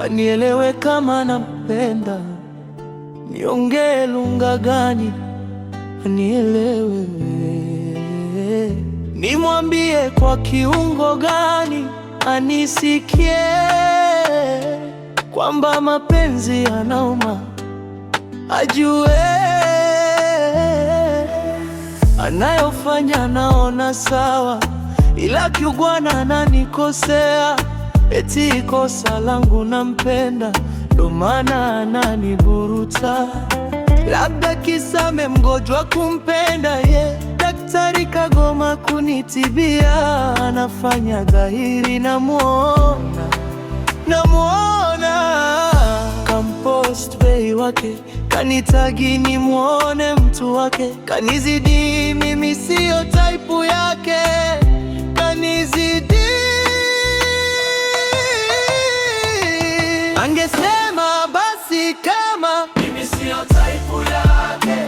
anielewe kama nampenda. Niongee lugha gani anielewe? Nimwambie kwa kiungo gani anisikie? Kwamba mapenzi yanauma, ajue anayofanya naona sawa, ila kiugwana ananikosea. Eti kosa langu nampenda, ndo maana ananiburuta. Labda kisa mgonjwa kumpenda daktari kagoma kunitibia. Anafanya dhahiri namuona Kampost bei wake, kanitagi nimuone mtu wake. Kanizidi mimi siyo type yake, kanizidi. Angesema basi kama mimi siyo type yake,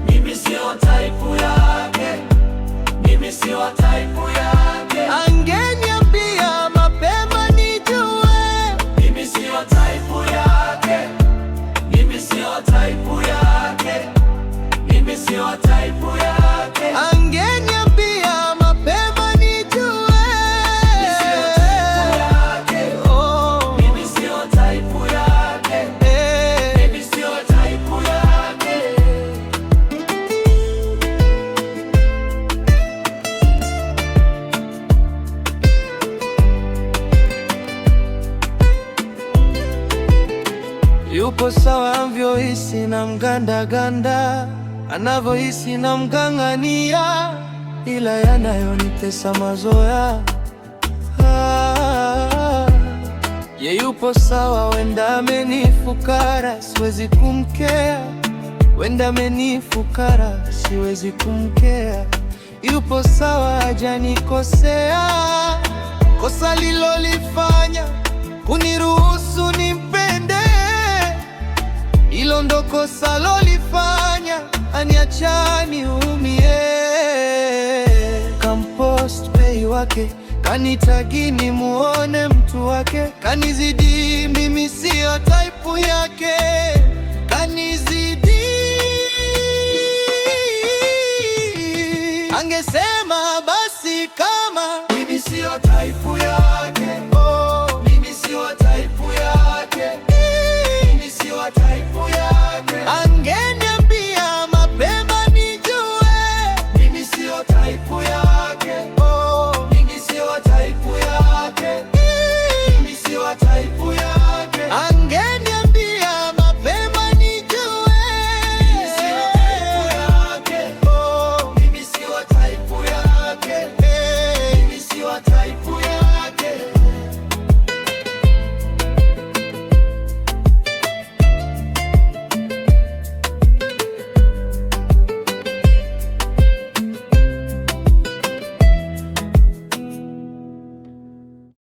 mimi siyo type yake, mimi siyo type yake. Angeniambia mapema nijue, mimi siyo type yake, mimi siyo type yake, mimi siyo type yake. Angeniambia mapema nijue, mimi siyo type yake, oh, mimi siyo type yake, mimi siyo type yake. Yupo sawa anavyohisi na mgandaganda, anavyohisi na mgang'ania, ila yanayonitesa mazoea. Ye yupo sawa, wenda amenifukara, siwezi kumkea. Wenda amenifukara, siwezi kumkea. Yupo sawa, hajanikosea. Kosa lilolifanya kuniruhusu nimpende, hilo ndo kosa lolifanya aniacha niumie. Kampost bei wake, kanitagi nimuone mtu wake. Kanizidi mimi siyo type yake, kanizidi. Angesema basi kama mimi siyo type yake, oh, mimi siyo type yake, mimi siyo type yake.